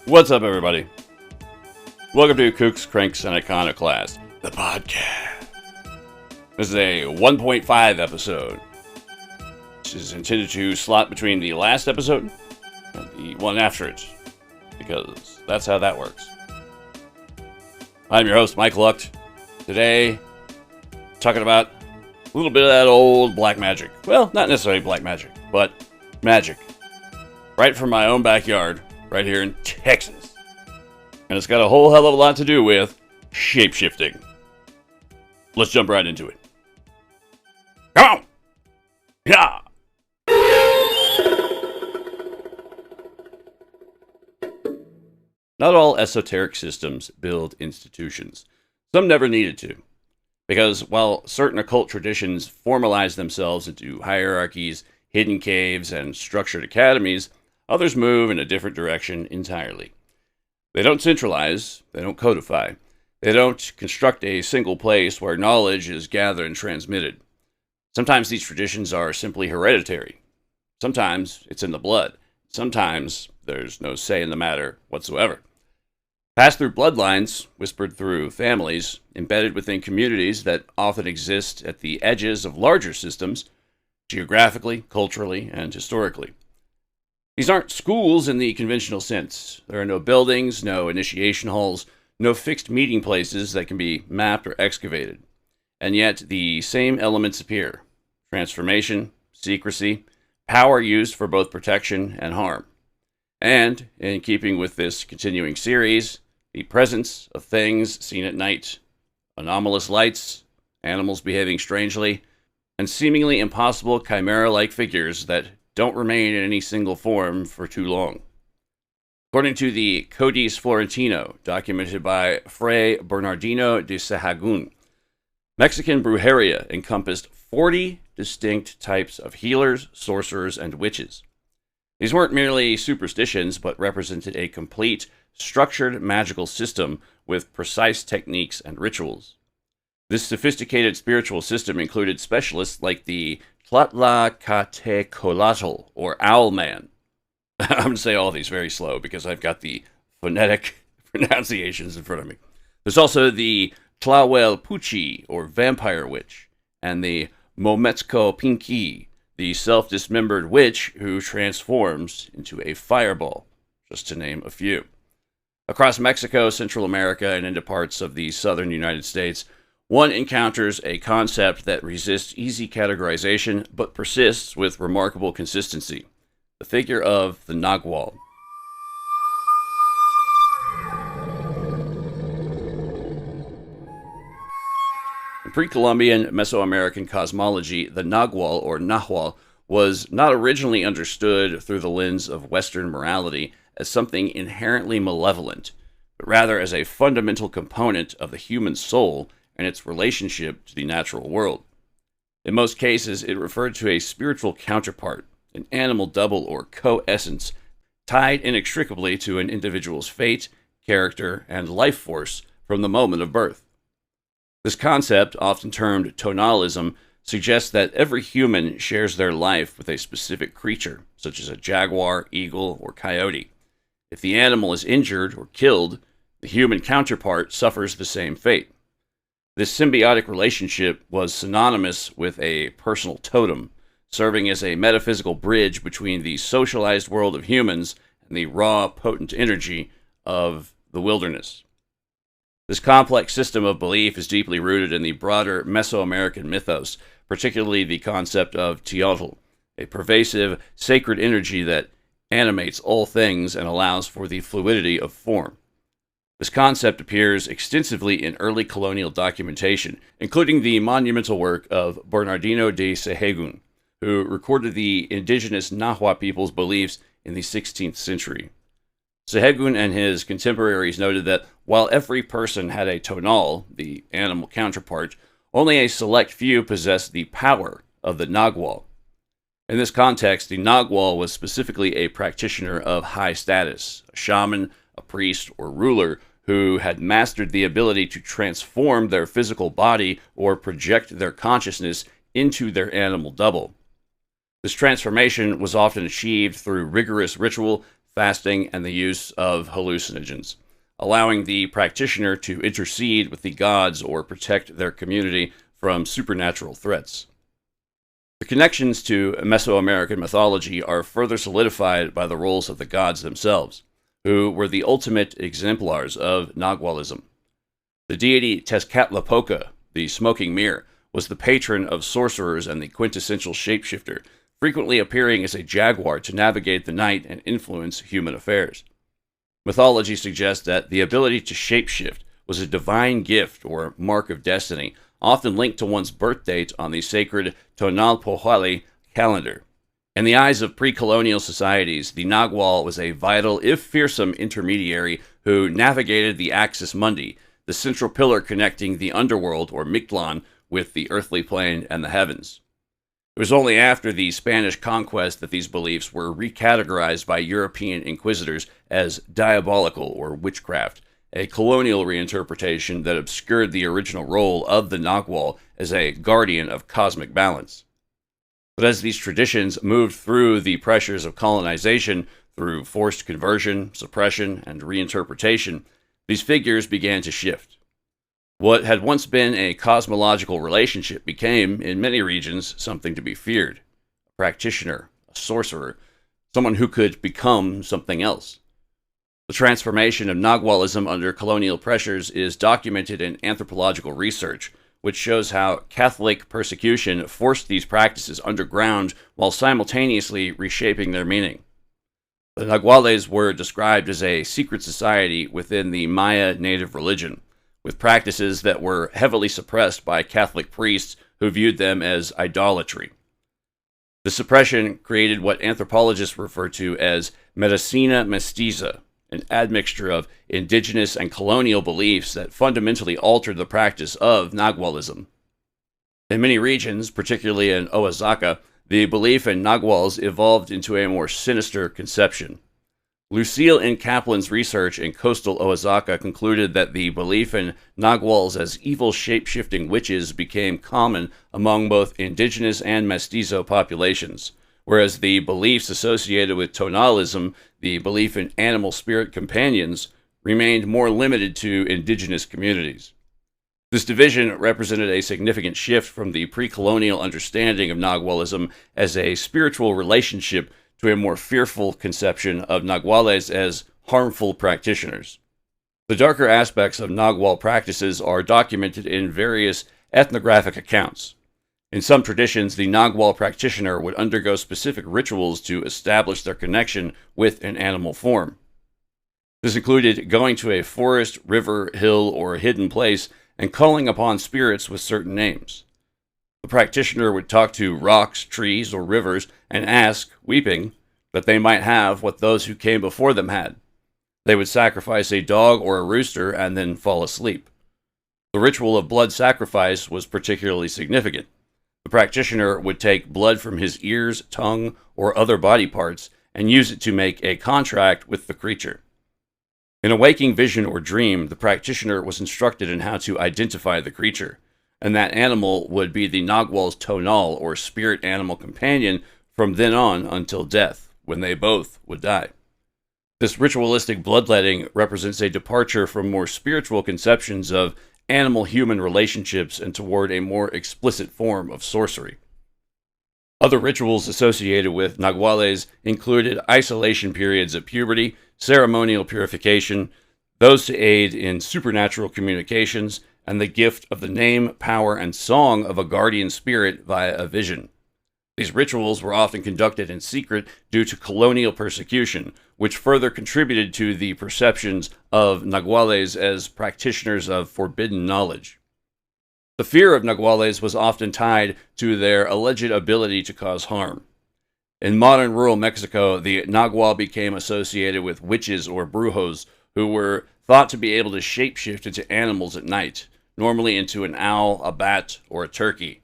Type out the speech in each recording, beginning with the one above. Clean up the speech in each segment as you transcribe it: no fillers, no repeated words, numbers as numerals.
What's up, everybody? Welcome to Kooks, Cranks, and Iconoclast, the podcast. This is a 1.5 episode. This is intended to slot between the last episode and the one after it, because that's how that works. I'm your host, Mike Lucht. Today, talking about a little bit of that old black magic. Well, not necessarily black magic, but magic. Right from my own backyard, right here in Texas. And it's got a whole hell of a lot to do with shapeshifting. Let's jump right into it. Come on! Yeah! Not all esoteric systems build institutions. Some never needed to. Because while certain occult traditions formalize themselves into hierarchies, hidden caves, and structured academies, others move in a different direction entirely. They don't centralize, they don't codify, they don't construct a single place where knowledge is gathered and transmitted. Sometimes these traditions are simply hereditary. Sometimes it's in the blood. Sometimes there's no say in the matter whatsoever. Passed through bloodlines, whispered through families, embedded within communities that often exist at the edges of larger systems, geographically, culturally, and historically. These aren't schools in the conventional sense. There are no buildings, no initiation halls, no fixed meeting places that can be mapped or excavated. And yet the same elements appear. Transformation, secrecy, power used for both protection and harm. And, in keeping with this continuing series, the presence of things seen at night, anomalous lights, animals behaving strangely, and seemingly impossible chimera-like figures that don't remain in any single form for too long. According to the Codice Florentino, documented by Fray Bernardino de Sahagún, Mexican brujeria encompassed 40 distinct types of healers, sorcerers, and witches. These weren't merely superstitions, but represented a complete, structured magical system with precise techniques and rituals. This sophisticated spiritual system included specialists like the Tlahtlacatecoatl, or Owl Man. I'm going to say all these very slow because I've got the phonetic pronunciations in front of me. There's also the Tlahuelpuchi, or Vampire Witch, and the Mometzco-Pinqui, the self-dismembered witch who transforms into a fireball, just to name a few. Across Mexico, Central America, and into parts of the southern United States, one encounters a concept that resists easy categorization but persists with remarkable consistency: the figure of the Nagual. In pre-Columbian Mesoamerican cosmology, the Nagual, or Nahual, was not originally understood through the lens of Western morality as something inherently malevolent, but rather as a fundamental component of the human soul and its relationship to the natural world. In most cases, it referred to a spiritual counterpart, an animal double or co-essence, tied inextricably to an individual's fate, character, and life force from the moment of birth. This concept, often termed tonalism, suggests that every human shares their life with a specific creature, such as a jaguar, eagle, or coyote. If the animal is injured or killed, the human counterpart suffers the same fate. This symbiotic relationship was synonymous with a personal totem, serving as a metaphysical bridge between the socialized world of humans and the raw, potent energy of the wilderness. This complex system of belief is deeply rooted in the broader Mesoamerican mythos, particularly the concept of Teotl, a pervasive, sacred energy that animates all things and allows for the fluidity of form. This concept appears extensively in early colonial documentation, including the monumental work of Bernardino de Sahagún, who recorded the indigenous Nahual people's beliefs in the 16th century. Sahagún and his contemporaries noted that while every person had a tonal, the animal counterpart, only a select few possessed the power of the Nagual. In this context, the Nagual was specifically a practitioner of high status, a shaman, a priest, or ruler who had mastered the ability to transform their physical body or project their consciousness into their animal double. This transformation was often achieved through rigorous ritual, fasting, and the use of hallucinogens, allowing the practitioner to intercede with the gods or protect their community from supernatural threats. The connections to Mesoamerican mythology are further solidified by the roles of the gods themselves, who were the ultimate exemplars of Nagualism. The deity Tezcatlipoca, the smoking mirror, was the patron of sorcerers and the quintessential shapeshifter, frequently appearing as a jaguar to navigate the night and influence human affairs. Mythology suggests that the ability to shapeshift was a divine gift or mark of destiny, often linked to one's birth date on the sacred Tonalpohualli calendar. In the eyes of pre-colonial societies, the Nagual was a vital, if fearsome, intermediary who navigated the Axis Mundi, the central pillar connecting the underworld, or Mictlan, with the earthly plane and the heavens. It was only after the Spanish conquest that these beliefs were recategorized by European inquisitors as diabolical or witchcraft, a colonial reinterpretation that obscured the original role of the Nagual as a guardian of cosmic balance. But as these traditions moved through the pressures of colonization, through forced conversion, suppression, and reinterpretation, these figures began to shift. What had once been a cosmological relationship became, in many regions, something to be feared. A practitioner, a sorcerer, someone who could become something else. The transformation of Nagualism under colonial pressures is documented in anthropological research, which shows how Catholic persecution forced these practices underground while simultaneously reshaping their meaning. The Nahuales were described as a secret society within the Maya native religion, with practices that were heavily suppressed by Catholic priests who viewed them as idolatry. The suppression created what anthropologists refer to as medicina mestiza, an admixture of indigenous and colonial beliefs that fundamentally altered the practice of Nagualism. In many regions, particularly in Oaxaca, the belief in Naguals evolved into a more sinister conception. Lucille N. Kaplan's research in coastal Oaxaca concluded that the belief in Naguals as evil shape-shifting witches became common among both indigenous and mestizo populations, whereas the beliefs associated with tonalism, the belief in animal spirit companions, remained more limited to indigenous communities. This division represented a significant shift from the pre-colonial understanding of Nagualism as a spiritual relationship to a more fearful conception of Naguales as harmful practitioners. The darker aspects of Nagual practices are documented in various ethnographic accounts. In some traditions, the Nagual practitioner would undergo specific rituals to establish their connection with an animal form. This included going to a forest, river, hill, or hidden place and calling upon spirits with certain names. The practitioner would talk to rocks, trees, or rivers and ask, weeping, that they might have what those who came before them had. They would sacrifice a dog or a rooster and then fall asleep. The ritual of blood sacrifice was particularly significant. The practitioner would take blood from his ears, tongue, or other body parts and use it to make a contract with the creature. In a waking vision or dream, the practitioner was instructed in how to identify the creature, and that animal would be the Nagual's tonal or spirit animal companion from then on until death, when they both would die. This ritualistic bloodletting represents a departure from more spiritual conceptions of animal-human relationships and toward a more explicit form of sorcery. Other rituals associated with Naguales included isolation periods at puberty, ceremonial purification, those to aid in supernatural communications, and the gift of the name, power, and song of a guardian spirit via a vision. These rituals were often conducted in secret due to colonial persecution, which further contributed to the perceptions of Naguales as practitioners of forbidden knowledge. The fear of Naguales was often tied to their alleged ability to cause harm. In modern rural Mexico, the Nagual became associated with witches or brujos who were thought to be able to shapeshift into animals at night, normally into an owl, a bat, or a turkey.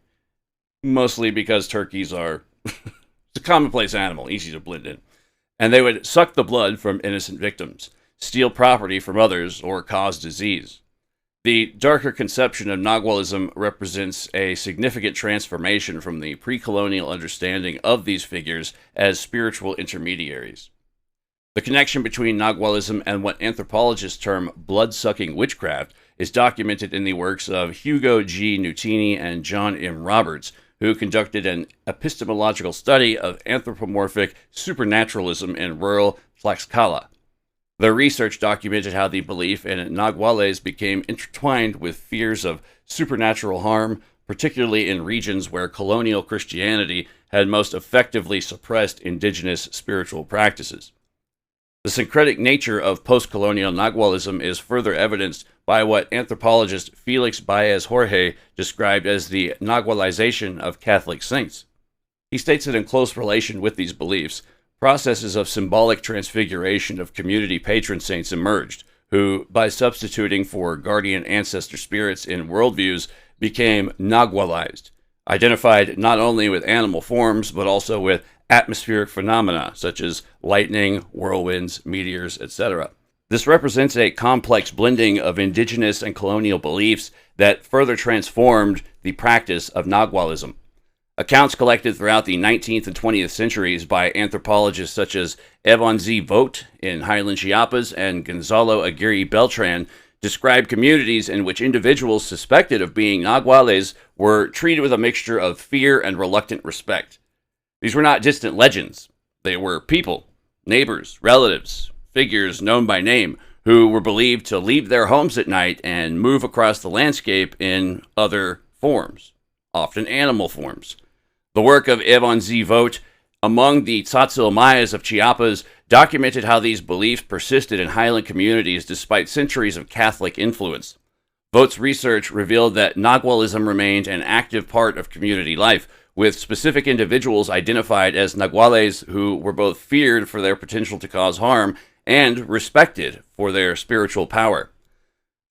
Mostly because turkeys are a commonplace animal, easy to blend in. And they would suck the blood from innocent victims, steal property from others, or cause disease. The darker conception of Nagualism represents a significant transformation from the pre-colonial understanding of these figures as spiritual intermediaries. The connection between Nagualism and what anthropologists term blood-sucking witchcraft is documented in the works of Hugo G. Nutini and John M. Roberts, who conducted an epistemological study of anthropomorphic supernaturalism in rural Tlaxcala. Their research documented how the belief in Naguales became intertwined with fears of supernatural harm, particularly in regions where colonial Christianity had most effectively suppressed indigenous spiritual practices. The syncretic nature of post-colonial Nagualism is further evidenced by what anthropologist Felix Baez Jorge described as the Nagualization of Catholic saints. He states that in close relation with these beliefs, processes of symbolic transfiguration of community patron saints emerged, who, by substituting for guardian ancestor spirits in worldviews, became Nagualized, identified not only with animal forms, but also with atmospheric phenomena such as lightning, whirlwinds, meteors, etc. This represents a complex blending of indigenous and colonial beliefs that further transformed the practice of Nagualism. Accounts collected throughout the 19th and 20th centuries by anthropologists such as Evon Z. Vogt in Highland Chiapas and Gonzalo Aguirre Beltran describe communities in which individuals suspected of being Naguales were treated with a mixture of fear and reluctant respect. These were not distant legends. They were people, neighbors, relatives, figures known by name, who were believed to leave their homes at night and move across the landscape in other forms, often animal forms. The work of Evon Z. Vogt among the Tzotzil Mayas of Chiapas documented how these beliefs persisted in highland communities despite centuries of Catholic influence. Vogt's research revealed that Nagualism remained an active part of community life, with specific individuals identified as Naguales who were both feared for their potential to cause harm and respected for their spiritual power.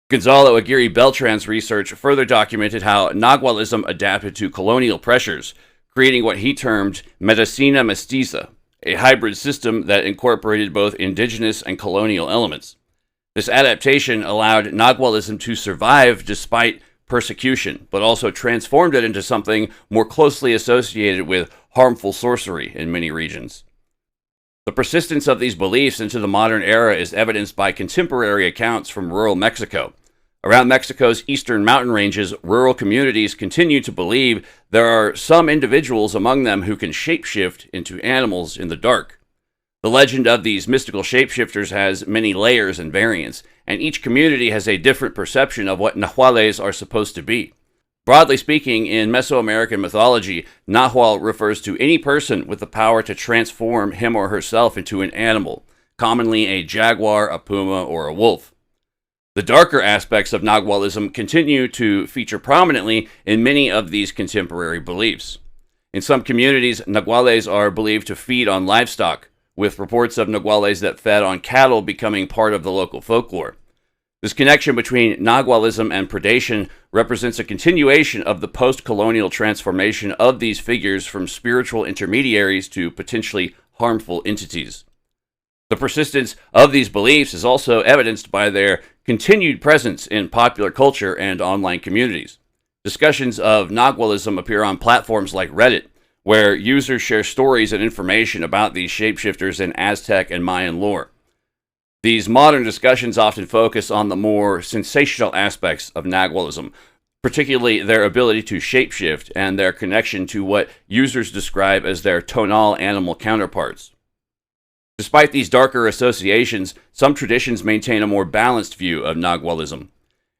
Gonzalo Aguirre Beltran's research further documented how Nagualism adapted to colonial pressures, creating what he termed medicina mestiza, a hybrid system that incorporated both indigenous and colonial elements. This adaptation allowed Nagualism to survive despite persecution, but also transformed it into something more closely associated with harmful sorcery in many regions. The persistence of these beliefs into the modern era is evidenced by contemporary accounts from rural Mexico. Around Mexico's eastern mountain ranges, rural communities continue to believe there are some individuals among them who can shapeshift into animals in the dark. The legend of these mystical shapeshifters has many layers and variants, and each community has a different perception of what Nahuales are supposed to be. Broadly speaking, in Mesoamerican mythology, Nahual refers to any person with the power to transform him or herself into an animal, commonly a jaguar, a puma, or a wolf. The darker aspects of Nagualism continue to feature prominently in many of these contemporary beliefs. In some communities, Naguales are believed to feed on livestock, with reports of Naguales that fed on cattle becoming part of the local folklore. This connection between Nagualism and predation represents a continuation of the post-colonial transformation of these figures from spiritual intermediaries to potentially harmful entities. The persistence of these beliefs is also evidenced by their continued presence in popular culture and online communities. Discussions of Nagualism appear on platforms like Reddit, where users share stories and information about these shapeshifters in Aztec and Mayan lore. These modern discussions often focus on the more sensational aspects of Nagualism, particularly their ability to shapeshift and their connection to what users describe as their tonal animal counterparts. Despite these darker associations, some traditions maintain a more balanced view of Nagualism.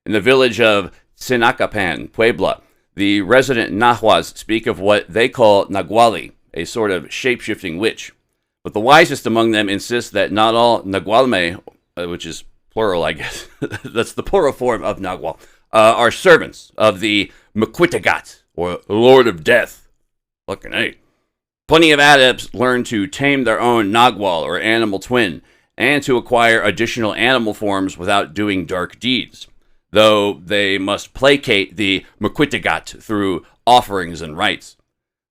In the village of Sinacapan, Puebla, the resident Nahuas speak of what they call Nahualli, a sort of shape-shifting witch. But the wisest among them insist that not all Nagualme, which is plural, I guess, that's the plural form of Nagual, are servants of the Mquitagat, or Lord of Death. Fucking A. Plenty of adepts learn to tame their own Nagual, or animal twin, and to acquire additional animal forms without doing dark deeds, though they must placate the Mquitagat through offerings and rites.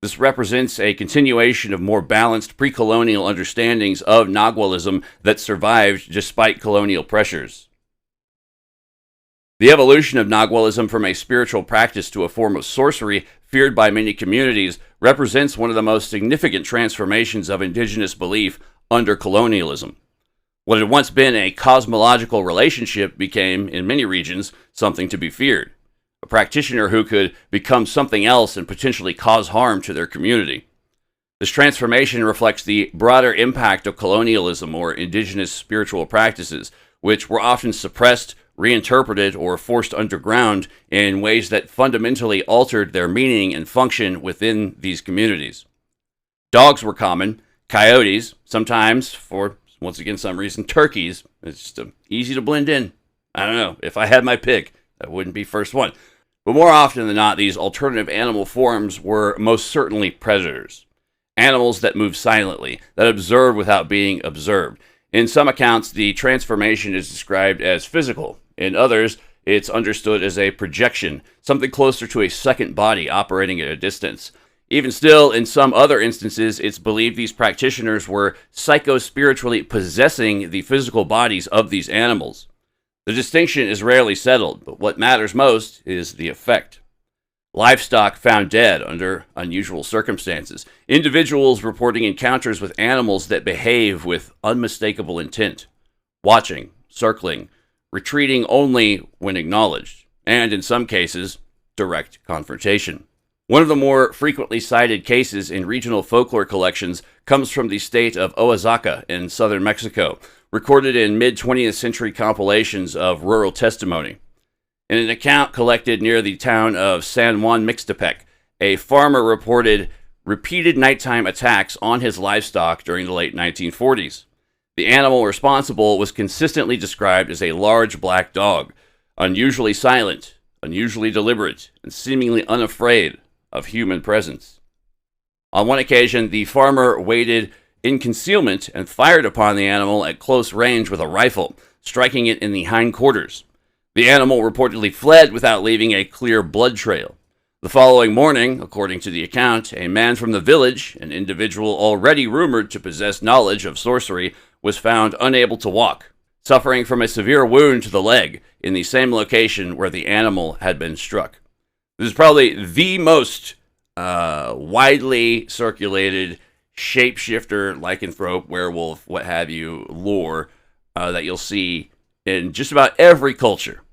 This represents a continuation of more balanced pre-colonial understandings of Nagualism that survived despite colonial pressures. The evolution of Nagualism from a spiritual practice to a form of sorcery feared by many communities represents one of the most significant transformations of indigenous belief under colonialism. What had once been a cosmological relationship became, in many regions, something to be feared. A practitioner who could become something else and potentially cause harm to their community. This transformation reflects the broader impact of colonialism or indigenous spiritual practices, which were often suppressed, reinterpreted, or forced underground in ways that fundamentally altered their meaning and function within these communities. Dogs were common, coyotes, sometimes, for once again some reason, turkeys. It's just easy to blend in. I don't know, if I had my pick, that wouldn't be first one. But more often than not, these alternative animal forms were most certainly predators. Animals that move silently, that observe without being observed. In some accounts, the transformation is described as physical. In others, it's understood as a projection, something closer to a second body operating at a distance. Even still, in some other instances, it's believed these practitioners were psycho-spiritually possessing the physical bodies of these animals. The distinction is rarely settled, but what matters most is the effect. Livestock found dead under unusual circumstances. Individuals reporting encounters with animals that behave with unmistakable intent. Watching, circling, retreating only when acknowledged. And in some cases, direct confrontation. One of the more frequently cited cases in regional folklore collections comes from the state of Oaxaca in southern Mexico, recorded in mid-20th century compilations of rural testimony. In an account collected near the town of San Juan Mixtepec, a farmer reported repeated nighttime attacks on his livestock during the late 1940s. The animal responsible was consistently described as a large black dog, unusually silent, unusually deliberate, and seemingly unafraid of human presence. On one occasion, the farmer waited in concealment and fired upon the animal at close range with a rifle, striking it in the hindquarters. The animal reportedly fled without leaving a clear blood trail. The following morning, according to the account, a man from the village, an individual already rumored to possess knowledge of sorcery, was found unable to walk, suffering from a severe wound to the leg in the same location where the animal had been struck. This is probably the most widely circulated shapeshifter, lycanthrope, werewolf, what have you, lore that you'll see in just about every culture.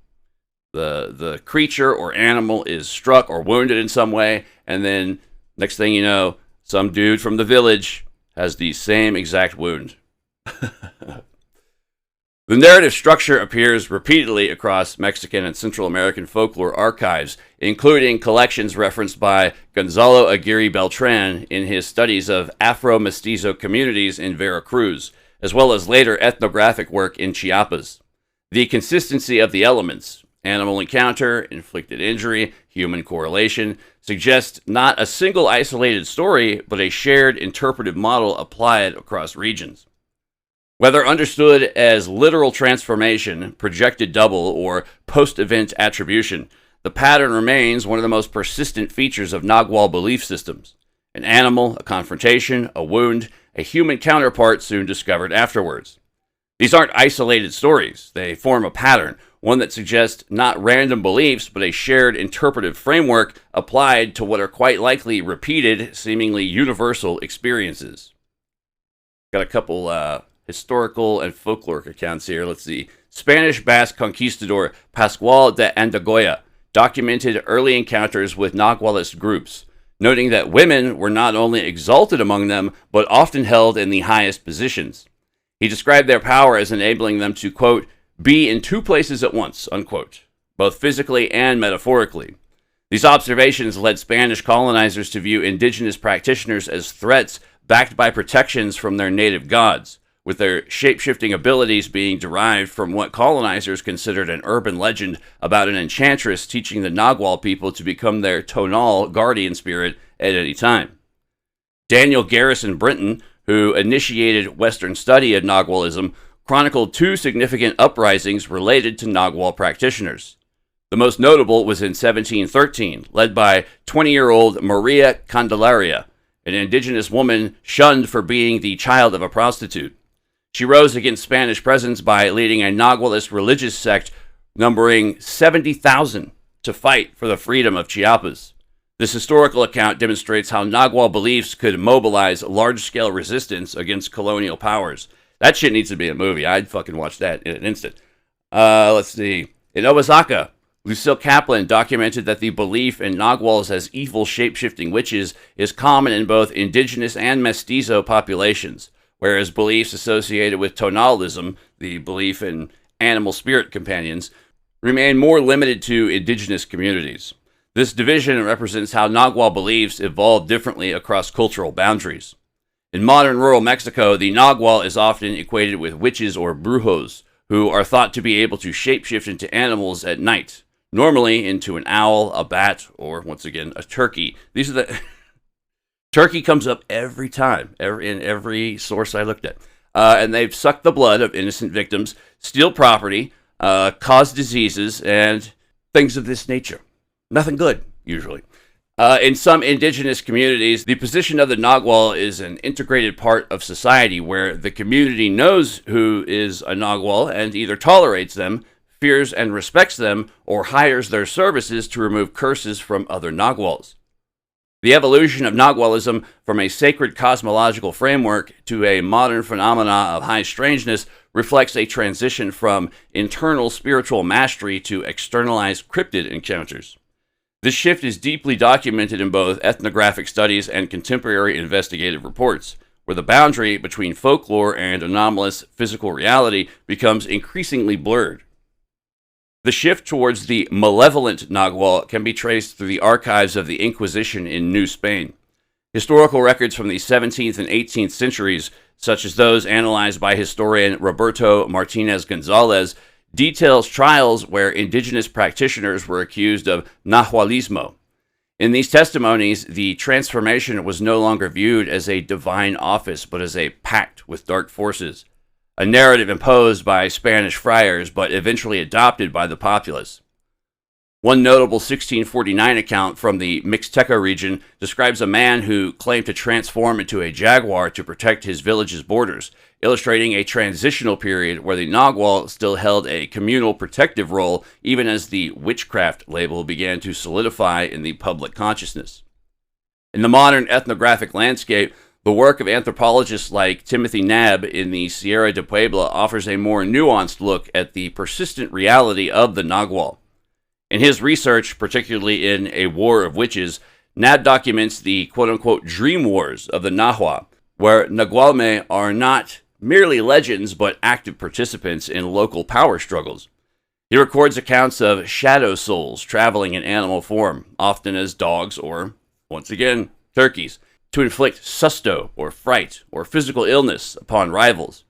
The creature or animal is struck or wounded in some way, and then next thing you know, some dude from the village has the same exact wound. The narrative structure appears repeatedly across Mexican and Central American folklore archives, including collections referenced by Gonzalo Aguirre Beltran in his studies of Afro-Mestizo communities in Veracruz, as well as later ethnographic work in Chiapas. The consistency of the elements, animal encounter, inflicted injury, human correlation, suggests not a single isolated story, but a shared interpretive model applied across regions. Whether understood as literal transformation, projected double, or post-event attribution, the pattern remains one of the most persistent features of Nagual belief systems. An animal, a confrontation, a wound, a human counterpart soon discovered afterwards. These aren't isolated stories. They form a pattern, one that suggests not random beliefs, but a shared interpretive framework applied to what are quite likely repeated, seemingly universal experiences. Got a couple historical and folkloric accounts here. Let's see. Spanish Basque conquistador Pascual de Andagoya documented early encounters with Nagualist groups, noting that women were not only exalted among them, but often held in the highest positions. He described their power as enabling them to, quote, be in two places at once, unquote, both physically and metaphorically. These observations led Spanish colonizers to view indigenous practitioners as threats backed by protections from their native gods, with their shape-shifting abilities being derived from what colonizers considered an urban legend about an enchantress teaching the Nagual people to become their tonal guardian spirit at any time. Daniel Garrison Brinton, who initiated Western study of Nagualism, chronicled two significant uprisings related to Nagual practitioners. The most notable was in 1713, led by 20-year-old Maria Candelaria, an indigenous woman shunned for being the child of a prostitute. She rose against Spanish presence by leading a Nagualist religious sect numbering 70,000 to fight for the freedom of Chiapas. This historical account demonstrates how Nagual beliefs could mobilize large-scale resistance against colonial powers. That shit needs to be a movie. I'd fucking watch that in an instant. Let's see. In Osaka, Lucille Kaplan documented that the belief in Naguals as evil shape-shifting witches is common in both indigenous and mestizo populations, whereas beliefs associated with tonalism, the belief in animal spirit companions, remain more limited to indigenous communities. This division represents how Nagual beliefs evolved differently across cultural boundaries. In modern rural Mexico, the Nagual is often equated with witches or brujos, who are thought to be able to shapeshift into animals at night, normally into an owl, a bat, or, once again, a turkey. These are the... Turkey comes up every time, in every source I looked at. And they've sucked the blood of innocent victims, steal property, cause diseases, and things of this nature. Nothing good, usually. In some indigenous communities, the position of the Nagual is an integrated part of society where the community knows who is a Nagual and either tolerates them, fears and respects them, or hires their services to remove curses from other Naguals. The evolution of Nagualism from a sacred cosmological framework to a modern phenomena of high strangeness reflects a transition from internal spiritual mastery to externalized cryptid encounters. This shift is deeply documented in both ethnographic studies and contemporary investigative reports, where the boundary between folklore and anomalous physical reality becomes increasingly blurred. The shift towards the malevolent Nagual can be traced through the archives of the Inquisition in New Spain. Historical records from the 17th and 18th centuries, such as those analyzed by historian Roberto Martinez Gonzalez, details trials where indigenous practitioners were accused of Nahualismo. In these testimonies, the transformation was no longer viewed as a divine office, but as a pact with dark forces, a narrative imposed by Spanish friars, but eventually adopted by the populace. One notable 1649 account from the Mixteca region describes a man who claimed to transform into a jaguar to protect his village's borders, illustrating a transitional period where the Nagual still held a communal protective role even as the witchcraft label began to solidify in the public consciousness. In the modern ethnographic landscape, the work of anthropologists like Timothy Nab in the Sierra de Puebla offers a more nuanced look at the persistent reality of the Nagual. In his research, particularly in A War of Witches, Nab documents the quote-unquote dream wars of the Nahual, where Nagual-me are not merely legends but active participants in local power struggles. He records accounts of shadow souls traveling in animal form, often as dogs or, once again, turkeys, to inflict susto or fright or physical illness upon rivals.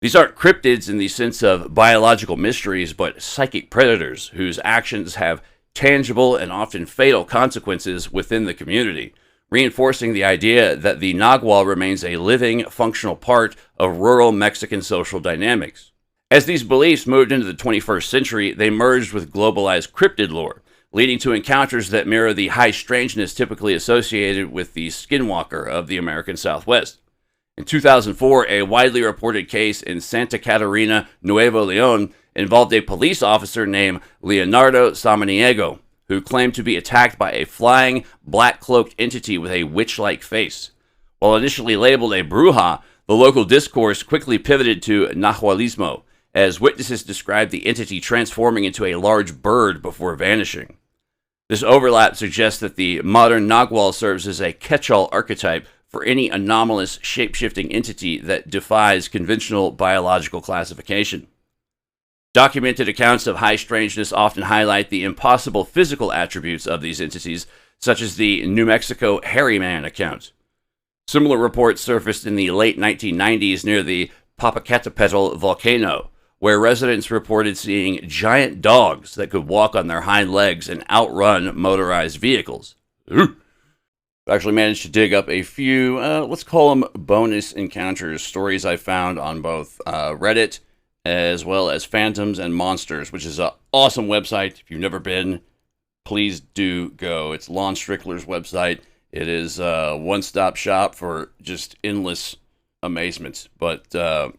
These aren't cryptids in the sense of biological mysteries, but psychic predators whose actions have tangible and often fatal consequences within the community, reinforcing the idea that the Nagual remains a living, functional part of rural Mexican social dynamics. As these beliefs moved into the 21st century, they merged with globalized cryptid lore, leading to encounters that mirror the high strangeness typically associated with the skinwalker of the American Southwest. In 2004, a widely reported case in Santa Catarina, Nuevo Leon, involved a police officer named Leonardo Samaniego, who claimed to be attacked by a flying, black-cloaked entity with a witch-like face. While initially labeled a bruja, the local discourse quickly pivoted to Nahualismo, as witnesses described the entity transforming into a large bird before vanishing. This overlap suggests that the modern Nagual serves as a catch-all archetype for any anomalous shape-shifting entity that defies conventional biological classification. Documented accounts of high strangeness often highlight the impossible physical attributes of these entities, such as the New Mexico Hairy Man account. Similar reports surfaced in the late 1990s near the Popocatépetl volcano, where residents reported seeing giant dogs that could walk on their hind legs and outrun motorized vehicles. Ooh. Actually managed to dig up a few, let's call them bonus encounters, stories I found on both Reddit as well as Phantoms and Monsters, which is an awesome website. If you've never been, please do go. It's Lon Strickler's website. It is a one-stop shop for just endless amazement. But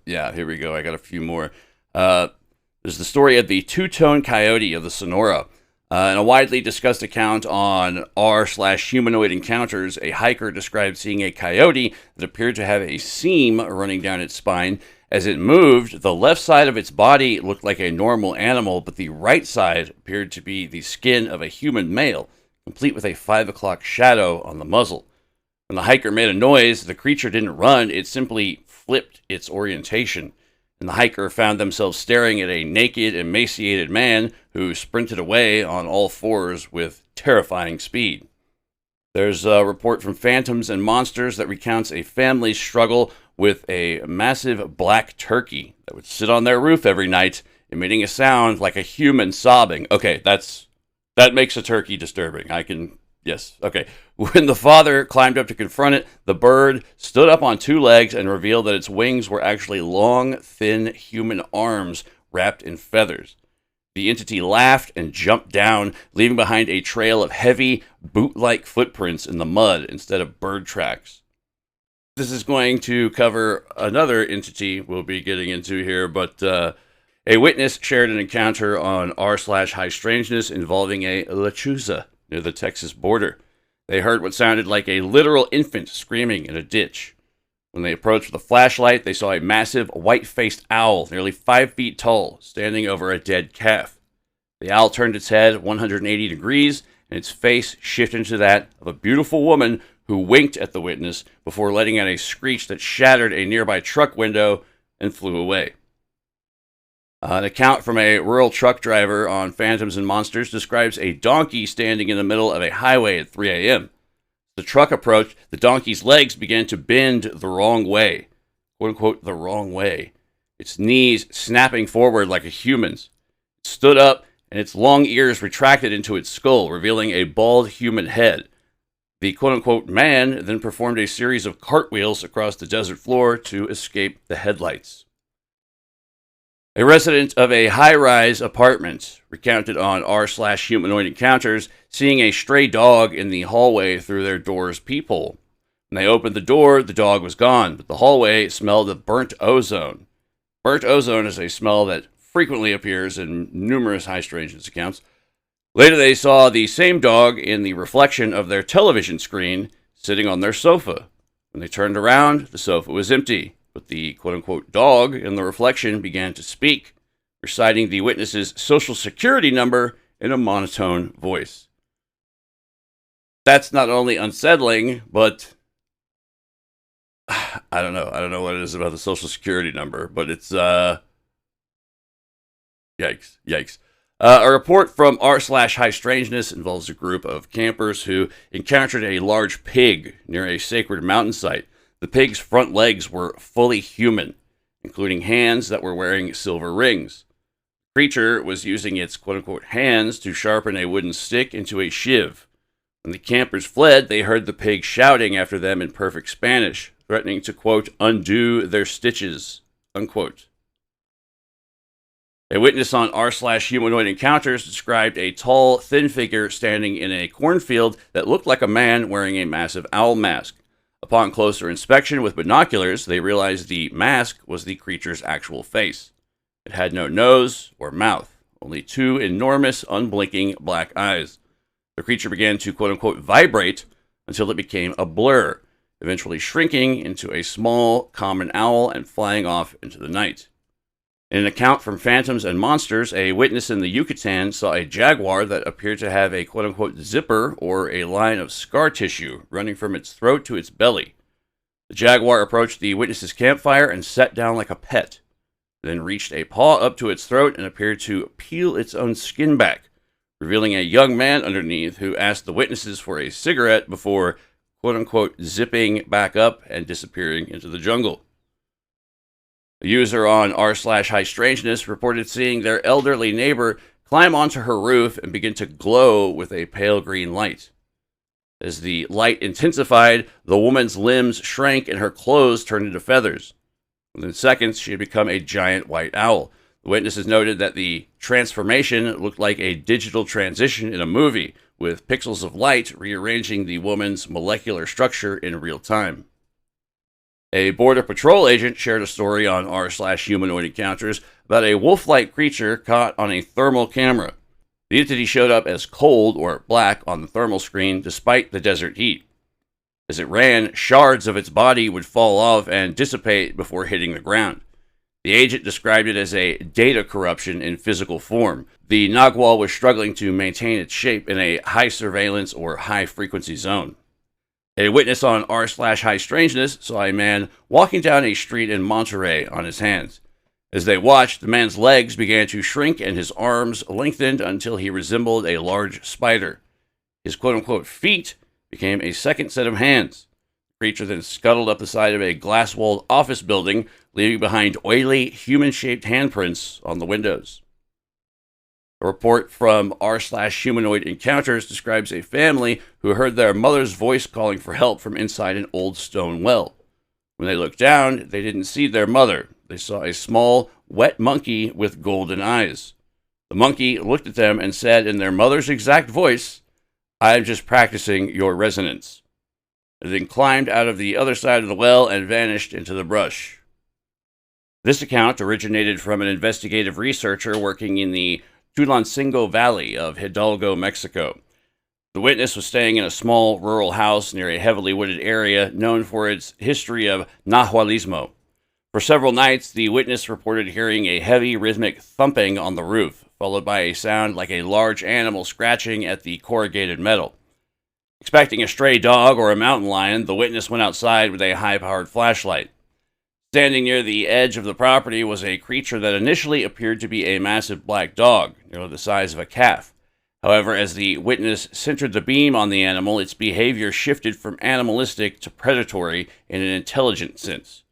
yeah, here we go. I got a few more. There's the story of the two-tone coyote of the Sonora. In a widely discussed account on r/humanoid encounters, a hiker described seeing a coyote that appeared to have a seam running down its spine As it moved, the left side of its body looked like a normal animal, but the right side appeared to be the skin of a human male, complete with a 5 o'clock shadow on the muzzle. When the hiker made a noise, the creature didn't run, it simply flipped its orientation, and the hiker found themselves staring at a naked, emaciated man who sprinted away on all fours with terrifying speed. There's a report from Phantoms and Monsters that recounts a family's struggle with a massive black turkey that would sit on their roof every night, emitting a sound like a human sobbing. Okay, that makes a turkey disturbing. Yes, okay. When the father climbed up to confront it, the bird stood up on 2 legs and revealed that its wings were actually long, thin human arms wrapped in feathers. The entity laughed and jumped down, leaving behind a trail of heavy, boot-like footprints in the mud instead of bird tracks. This is going to cover another entity we'll be getting into here, but a witness shared an encounter on r/high strangeness involving a LECHUZA near the Texas border. They heard what sounded like a literal infant screaming in a ditch. When they approached with a flashlight, they saw a massive, white-faced owl, nearly 5 feet tall, standing over a dead calf. The owl turned its head 180 degrees, and its face shifted into that of a beautiful woman who winked at the witness before letting out a screech that shattered a nearby truck window and flew away. An account from a rural truck driver on Phantoms and Monsters describes a donkey standing in the middle of a highway at 3 a.m. The truck approached, the donkey's legs began to bend the wrong way. Quote unquote, the wrong way. Its knees snapping forward like a human's. It stood up, and its long ears retracted into its skull, revealing a bald human head. The quote unquote man then performed a series of cartwheels across the desert floor to escape the headlights. A resident of a high-rise apartment recounted on r/humanoid encounters seeing a stray dog in the hallway through their door's peephole. When they opened the door, the dog was gone, but the hallway smelled of burnt ozone. Burnt ozone is a smell that frequently appears in numerous high strangeness accounts. Later, they saw the same dog in the reflection of their television screen sitting on their sofa. When they turned around, the sofa was empty. But the quote-unquote dog in the reflection began to speak, reciting the witness's social security number in a monotone voice. That's not only unsettling, but I don't know what it is about the social security number, but it's yikes. A report from r/high strangeness involves a group of campers who encountered a large pig near a sacred mountain site. The pig's front legs were fully human, including hands that were wearing silver rings. The creature was using its quote-unquote hands to sharpen a wooden stick into a shiv. When the campers fled, they heard the pig shouting after them in perfect Spanish, threatening to, quote, undo their stitches, unquote. A witness on r/humanoid encounters described a tall, thin figure standing in a cornfield that looked like a man wearing a massive owl mask. Upon closer inspection with binoculars, they realized the mask was the creature's actual face. It had no nose or mouth, only 2 enormous, unblinking black eyes. The creature began to quote-unquote vibrate until it became a blur, eventually shrinking into a small, common owl and flying off into the night. In an account from Phantoms and Monsters, a witness in the Yucatan saw a jaguar that appeared to have a quote-unquote zipper or a line of scar tissue running from its throat to its belly. The jaguar approached the witness's campfire and sat down like a pet, then reached a paw up to its throat and appeared to peel its own skin back, revealing a young man underneath who asked the witnesses for a cigarette before quote-unquote zipping back up and disappearing into the jungle. A user on r/high strangeness reported seeing their elderly neighbor climb onto her roof and begin to glow with a pale green light. As the light intensified, the woman's limbs shrank and her clothes turned into feathers. Within seconds, she had become a giant white owl. The witnesses noted that the transformation looked like a digital transition in a movie, with pixels of light rearranging the woman's molecular structure in real time. A Border Patrol agent shared a story on r/humanoid encounters about a wolf-like creature caught on a thermal camera. The entity showed up as cold or black on the thermal screen despite the desert heat. As it ran, shards of its body would fall off and dissipate before hitting the ground. The agent described it as a data corruption in physical form. The Nagual was struggling to maintain its shape in a high surveillance or high frequency zone. A witness on r/high strangeness saw a man walking down a street in Monterey on his hands. As they watched, the man's legs began to shrink and his arms lengthened until he resembled a large spider. His quote-unquote feet became a second set of hands. The creature then scuttled up the side of a glass-walled office building, leaving behind oily, human-shaped handprints on the windows. A report from r/humanoid encounters describes a family who heard their mother's voice calling for help from inside an old stone well. When they looked down, they didn't see their mother. They saw a small, wet monkey with golden eyes. The monkey looked at them and said in their mother's exact voice, "I'm just practicing your resonance." It then climbed out of the other side of the well and vanished into the brush. This account originated from an investigative researcher working in the Tulancingo Valley of Hidalgo, Mexico. The witness was staying in a small rural house near a heavily wooded area known for its history of Nahualismo. For several nights, the witness reported hearing a heavy rhythmic thumping on the roof, followed by a sound like a large animal scratching at the corrugated metal. Expecting a stray dog or a mountain lion, the witness went outside with a high-powered flashlight. Standing near the edge of the property was a creature that initially appeared to be a massive black dog, nearly the size of a calf. However, as the witness centered the beam on the animal, its behavior shifted from animalistic to predatory in an intelligent sense.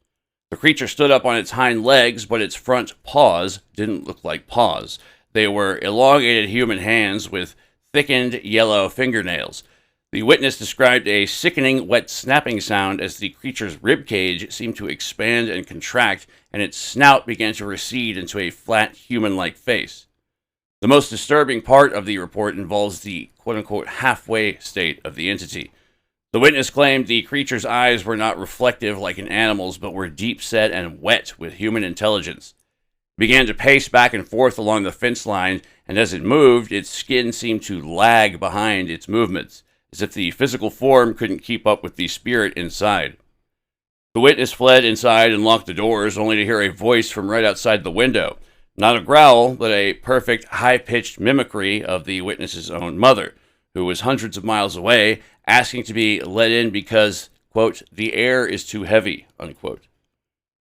The creature stood up on its hind legs, but its front paws didn't look like paws. They were elongated human hands with thickened yellow fingernails. The witness described a sickening, wet snapping sound as the creature's ribcage seemed to expand and contract, and its snout began to recede into a flat, human-like face. The most disturbing part of the report involves the quote-unquote halfway state of the entity. The witness claimed the creature's eyes were not reflective like an animal's, but were deep-set and wet with human intelligence. It began to pace back and forth along the fence line, and as it moved, its skin seemed to lag behind its movements, as if the physical form couldn't keep up with the spirit inside. The witness fled inside and locked the doors, only to hear a voice from right outside the window. Not a growl, but a perfect, high-pitched mimicry of the witness's own mother, who was hundreds of miles away, asking to be let in because, quote, "the air is too heavy," unquote.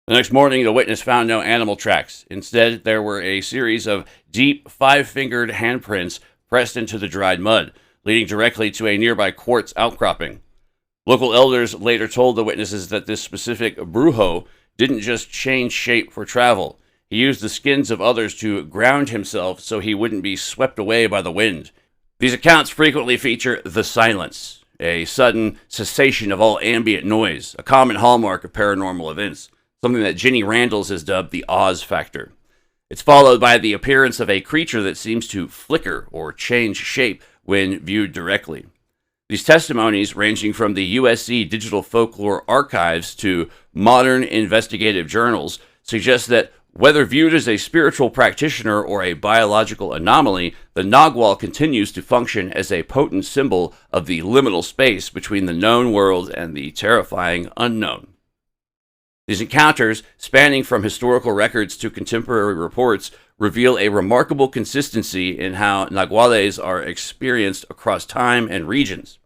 The next morning, the witness found no animal tracks. Instead, there were a series of deep, five-fingered handprints pressed into the dried mud, leading directly to a nearby quartz outcropping. Local elders later told the witnesses that this specific brujo didn't just change shape for travel. He used the skins of others to ground himself so he wouldn't be swept away by the wind. These accounts frequently feature the silence, a sudden cessation of all ambient noise, a common hallmark of paranormal events, something that Jenny Randles has dubbed the Oz factor. It's followed by the appearance of a creature that seems to flicker or change shape when viewed directly. These testimonies, ranging from the USC Digital Folklore Archives to modern investigative journals, suggest that whether viewed as a spiritual practitioner or a biological anomaly, the Nagual continues to function as a potent symbol of the liminal space between the known world and the terrifying unknown. These encounters, spanning from historical records to contemporary reports, reveal a remarkable consistency in how Naguales are experienced across time and regions.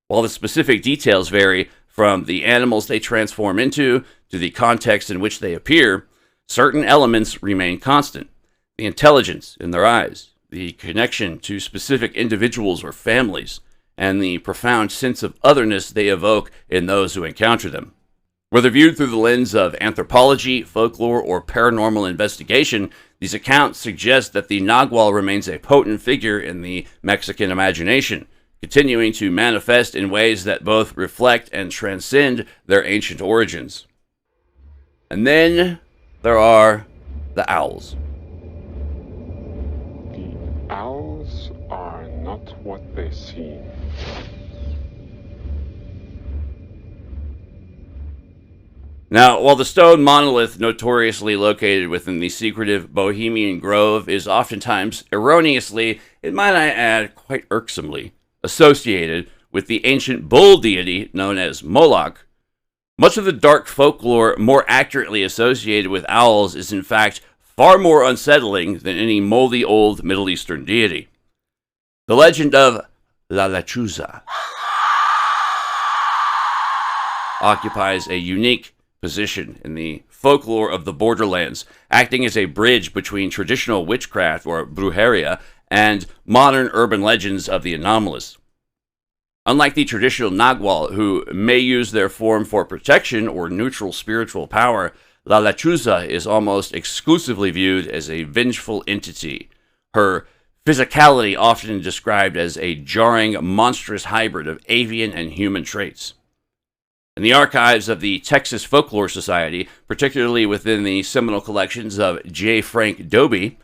While the specific details vary from the animals they transform into to the context in which they appear, certain elements remain constant. The intelligence in their eyes, the connection to specific individuals or families, and the profound sense of otherness they evoke in those who encounter them. Whether viewed through the lens of anthropology, folklore, or paranormal investigation, these accounts suggest that the Nagual remains a potent figure in the Mexican imagination, continuing to manifest in ways that both reflect and transcend their ancient origins. And then there are the owls. The owls are not what they seem. Now, while the stone monolith notoriously located within the secretive Bohemian Grove is oftentimes erroneously, and might I add, quite irksomely, associated with the ancient bull deity known as Moloch, Much of the dark folklore more accurately associated with owls is in fact far more unsettling than any moldy old Middle Eastern deity. The legend of LECHUZA occupies a unique position in the folklore of the borderlands, acting as a bridge between traditional witchcraft or brujeria and modern urban legends of the anomalous. Unlike the traditional Nagual, who may use their form for protection or neutral spiritual power, LECHUZA is almost exclusively viewed as a vengeful entity, her physicality often described as a jarring, monstrous hybrid of avian and human traits. In the archives of the Texas Folklore Society, particularly within the seminal collections of J. Frank Dobie,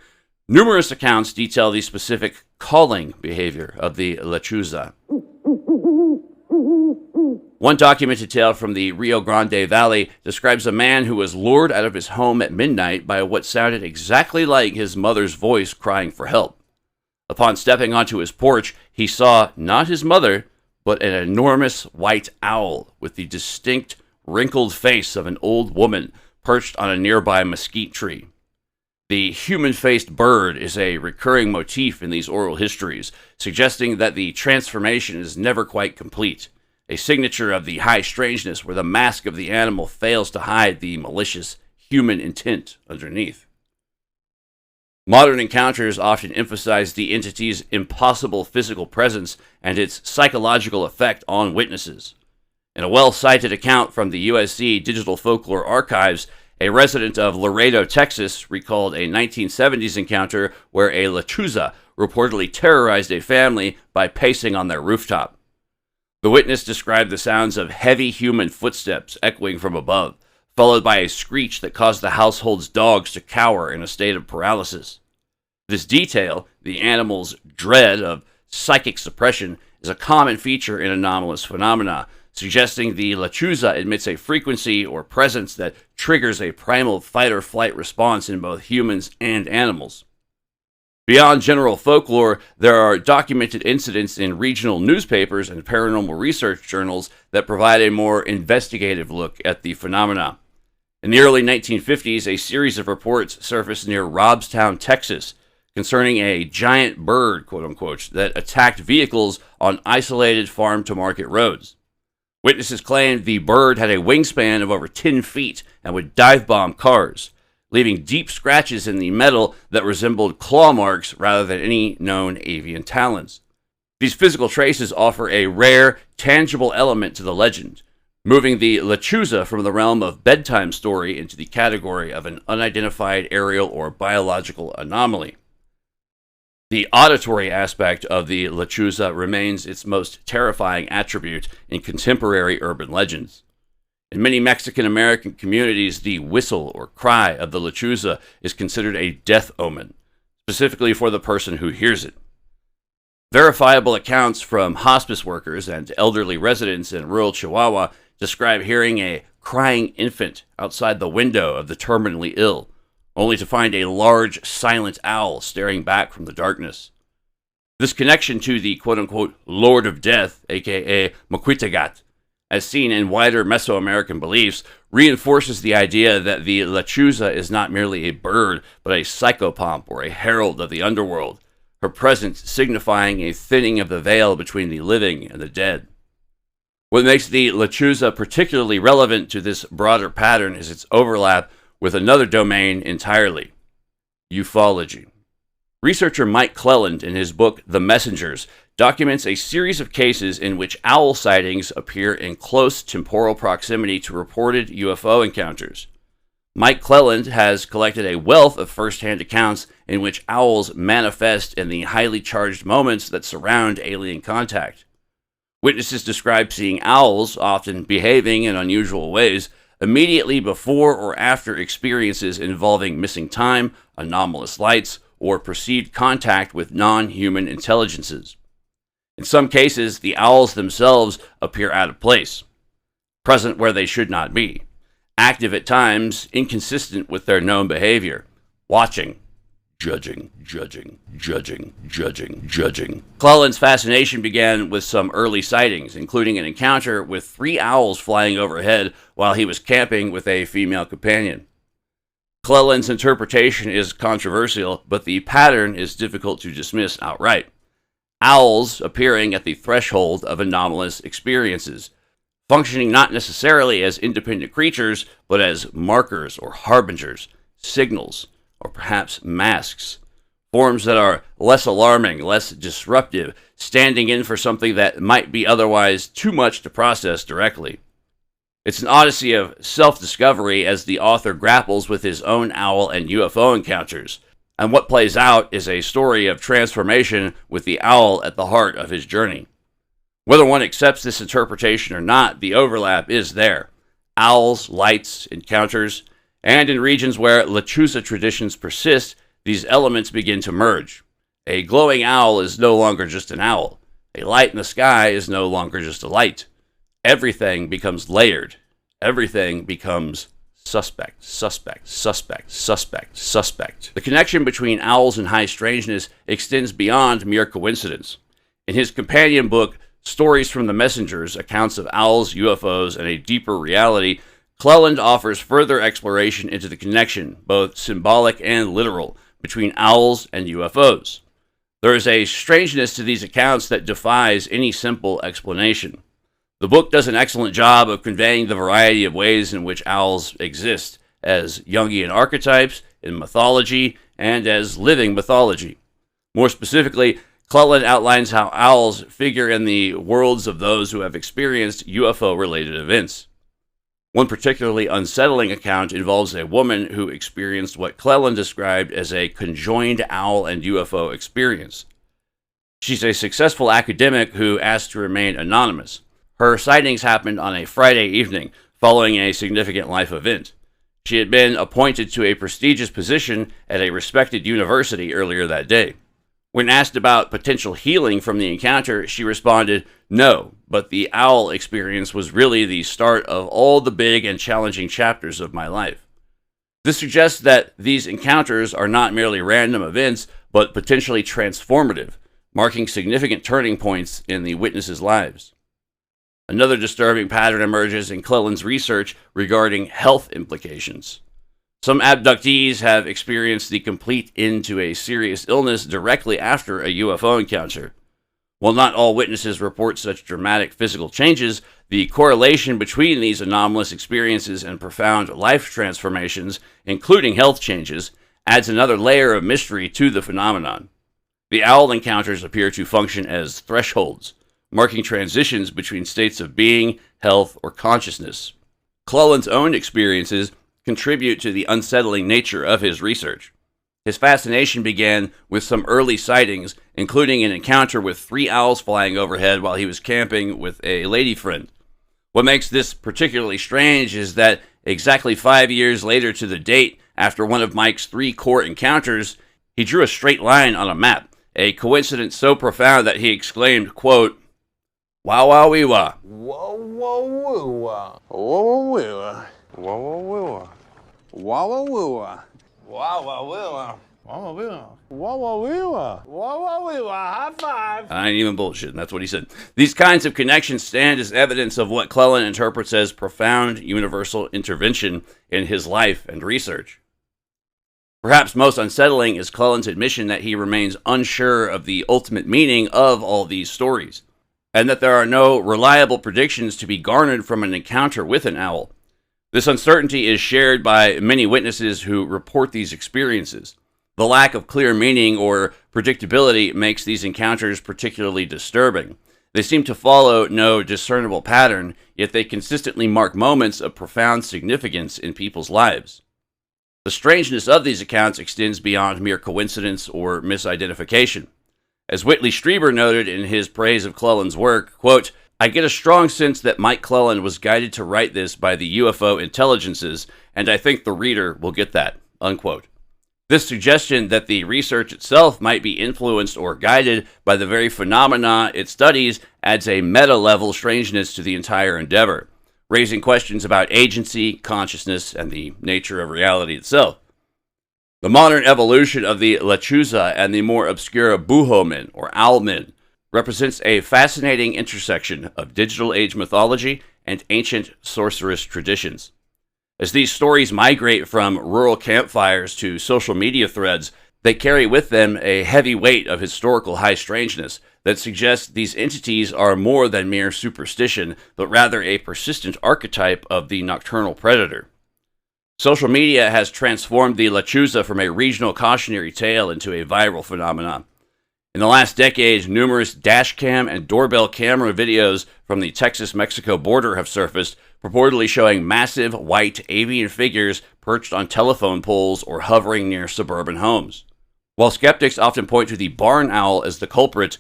numerous accounts detail the specific calling behavior of the LECHUZA. One documented tale from the Rio Grande Valley describes a man who was lured out of his home at midnight by what sounded exactly like his mother's voice crying for help. Upon stepping onto his porch, he saw not his mother, but an enormous white owl with the distinct, wrinkled face of an old woman perched on a nearby mesquite tree. The human-faced bird is a recurring motif in these oral histories, suggesting that the transformation is never quite complete, a signature of the high strangeness where the mask of the animal fails to hide the malicious human intent underneath. Modern encounters often emphasize the entity's impossible physical presence and its psychological effect on witnesses. In a well-cited account from the USC Digital Folklore Archives, a resident of Laredo, Texas, recalled a 1970s encounter where a LECHUZA reportedly terrorized a family by pacing on their rooftop. The witness described the sounds of heavy human footsteps echoing from above, followed by a screech that caused the household's dogs to cower in a state of paralysis. This detail, the animal's dread of psychic suppression, is a common feature in anomalous phenomena, suggesting the LECHUZA emits a frequency or presence that triggers a primal fight-or-flight response in both humans and animals. Beyond general folklore, there are documented incidents in regional newspapers and paranormal research journals that provide a more investigative look at the phenomena. In the early 1950s, a series of reports surfaced near Robstown, Texas, concerning a giant bird, quote-unquote, that attacked vehicles on isolated farm-to-market roads. Witnesses claimed the bird had a wingspan of over 10 feet and would dive-bomb cars, leaving deep scratches in the metal that resembled claw marks rather than any known avian talons. These physical traces offer a rare, tangible element to the legend, moving the LECHUZA from the realm of bedtime story into the category of an unidentified aerial or biological anomaly. The auditory aspect of the LECHUZA remains its most terrifying attribute in contemporary urban legends. In many Mexican-American communities, the whistle or cry of the LECHUZA is considered a death omen, specifically for the person who hears it. Verifiable accounts from hospice workers and elderly residents in rural Chihuahua describe hearing a crying infant outside the window of the terminally ill, only to find a large, silent owl staring back from the darkness. This connection to the quote-unquote Lord of Death, aka Moquitagat, as seen in wider Mesoamerican beliefs, reinforces the idea that the LECHUZA is not merely a bird, but a psychopomp or a herald of the underworld, her presence signifying a thinning of the veil between the living and the dead. What makes the LECHUZA particularly relevant to this broader pattern is its overlap with another domain entirely, ufology. Researcher Mike Cleland, in his book The Messengers, documents a series of cases in which owl sightings appear in close temporal proximity to reported UFO encounters. Mike Cleland has collected a wealth of first-hand accounts in which owls manifest in the highly charged moments that surround alien contact. Witnesses describe seeing owls, often behaving in unusual ways, immediately before or after experiences involving missing time, anomalous lights, or perceived contact with non-human intelligences. In some cases, the owls themselves appear out of place, present where they should not be, active at times, inconsistent with their known behavior, watching, Cleland's fascination began with some early sightings, including an encounter with 3 owls flying overhead while he was camping with a female companion. Cleland's interpretation is controversial, but the pattern is difficult to dismiss outright. Owls appearing at the threshold of anomalous experiences, functioning not necessarily as independent creatures, but as markers or harbingers, signals, or perhaps masks. Forms that are less alarming, less disruptive, standing in for something that might be otherwise too much to process directly. It's an odyssey of self-discovery as the author grapples with his own owl and UFO encounters, and what plays out is a story of transformation with the owl at the heart of his journey. Whether one accepts this interpretation or not, the overlap is there. Owls, lights, encounters, and in regions where LECHUZA traditions persist, these elements begin to merge. A glowing owl is no longer just an owl. A light in the sky is no longer just a light. Everything becomes layered. Everything becomes suspect. The connection between owls and high strangeness extends beyond mere coincidence. In his companion book, Stories from the Messengers, Accounts of Owls, UFOs, and a Deeper Reality, Cleland offers further exploration into the connection, both symbolic and literal, between owls and UFOs. There is a strangeness to these accounts that defies any simple explanation. The book does an excellent job of conveying the variety of ways in which owls exist, as Jungian archetypes, in mythology, and as living mythology. More specifically, Cleland outlines how owls figure in the worlds of those who have experienced UFO-related events. One particularly unsettling account involves a woman who experienced what Cleland described as a conjoined owl and UFO experience. She's a successful academic who asked to remain anonymous. Her sightings happened on a Friday evening, following a significant life event. She had been appointed to a prestigious position at a respected university earlier that day. When asked about potential healing from the encounter, she responded, "No, but the owl experience was really the start of all the big and challenging chapters of my life." This suggests that these encounters are not merely random events, but potentially transformative, marking significant turning points in the witnesses' lives. Another disturbing pattern emerges in Cleland's research regarding health implications. Some abductees have experienced the complete end to a serious illness directly after a UFO encounter. While not all witnesses report such dramatic physical changes, the correlation between these anomalous experiences and profound life transformations, including health changes, adds another layer of mystery to the phenomenon. The owl encounters appear to function as thresholds, marking transitions between states of being, health, or consciousness. Cleland's own experiences contribute to the unsettling nature of his research. His fascination began with some early sightings, including an encounter with 3 owls flying overhead while he was camping with a lady friend. What makes this particularly strange is that exactly 5 years later to the date, after one of Mike's 3 core encounters, he drew a straight line on a map, a coincidence so profound that he exclaimed, quote, "Wow, wow, wee, wah. Whoa, whoa, woo, wah. Whoa, whoa, woo, wah. Whoa, whoa, woo, wah. Wow, wow, woo, wah. Wow, wow, woo, wah. Wow, wow, woo, wah. Wow, wow, woo, wah. Wow, wow, woo, wah. High five. I ain't even bullshitting, that's what he said. These kinds of connections stand as evidence of what Cleland interprets as profound universal intervention in his life and research. Perhaps most unsettling is Cleland's admission that he remains unsure of the ultimate meaning of all these stories, and that there are no reliable predictions to be garnered from an encounter with an owl. This uncertainty is shared by many witnesses who report these experiences. The lack of clear meaning or predictability makes these encounters particularly disturbing. They seem to follow no discernible pattern, yet they consistently mark moments of profound significance in people's lives. The strangeness of these accounts extends beyond mere coincidence or misidentification. As Whitley Strieber noted in his praise of Cleland's work, quote, "I get a strong sense that Mike Cleland was guided to write this by the UFO intelligences, and I think the reader will get that," unquote. This suggestion that the research itself might be influenced or guided by the very phenomena it studies adds a meta-level strangeness to the entire endeavor, raising questions about agency, consciousness, and the nature of reality itself. The modern evolution of the LECHUZA and the more obscure BUHO-MEN, or Owl-Men, represents a fascinating intersection of digital age mythology and ancient sorceress traditions. As these stories migrate from rural campfires to social media threads, they carry with them a heavy weight of historical high strangeness that suggests these entities are more than mere superstition, but rather a persistent archetype of the nocturnal predator. Social media has transformed the LECHUZA from a regional cautionary tale into a viral phenomenon. In the last decade, numerous dashcam and doorbell camera videos from the Texas-Mexico border have surfaced, purportedly showing massive white avian figures perched on telephone poles or hovering near suburban homes. While skeptics often point to the barn owl as the culprit,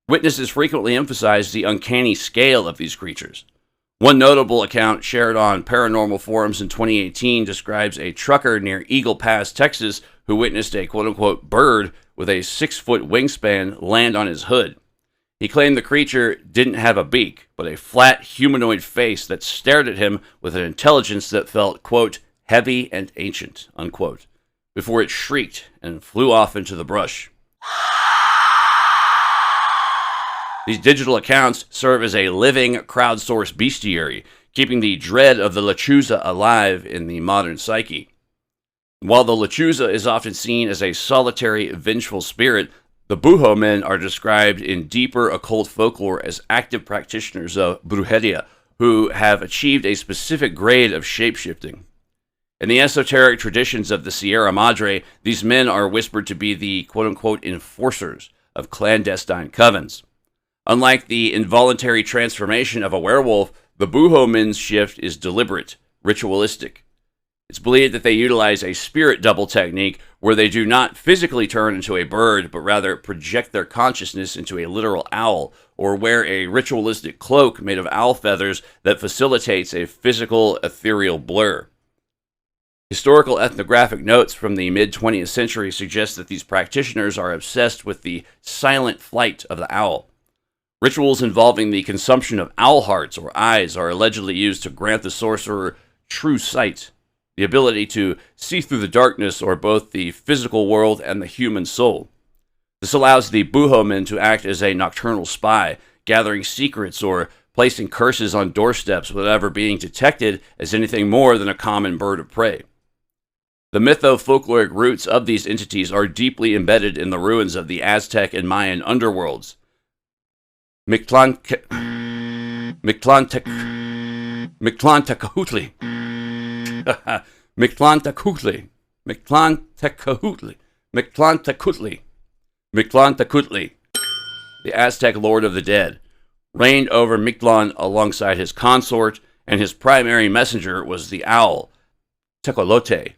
witnesses frequently emphasize the uncanny scale of these creatures. One notable account shared on paranormal forums in 2018 describes a trucker near Eagle Pass, Texas, who witnessed a quote-unquote bird with a 6-foot wingspan land on his hood. He claimed the creature didn't have a beak, but a flat humanoid face that stared at him with an intelligence that felt, quote, heavy and ancient, unquote, before it shrieked and flew off into the brush. These digital accounts serve as a living, crowdsourced bestiary, keeping the dread of the LECHUZA alive in the modern psyche. While the LECHUZA is often seen as a solitary, vengeful spirit, the BUHO-MEN are described in deeper occult folklore as active practitioners of brujeria, who have achieved a specific grade of shapeshifting. In the esoteric traditions of the Sierra Madre, these men are whispered to be the quote-unquote enforcers of clandestine covens. Unlike the involuntary transformation of a werewolf, the BUHO-MEN's shift is deliberate, ritualistic. It's believed that they utilize a spirit double technique where they do not physically turn into a bird, but rather project their consciousness into a literal owl, or wear a ritualistic cloak made of owl feathers that facilitates a physical, ethereal blur. Historical ethnographic notes from the mid-20th century suggest that these practitioners are obsessed with the silent flight of the owl. Rituals involving the consumption of owl hearts or eyes are allegedly used to grant the sorcerer true sight, the ability to see through the darkness or both the physical world and the human soul. This allows the BUHO-MEN to act as a nocturnal spy, gathering secrets or placing curses on doorsteps without ever being detected as anything more than a common bird of prey. The mytho-folkloric roots of these entities are deeply embedded in the ruins of the Aztec and Mayan underworlds. Mictlantecutli. Mictlantecutli, the Aztec lord of the dead, reigned over Mictlan alongside his consort, and his primary messenger was the owl, Tecolote.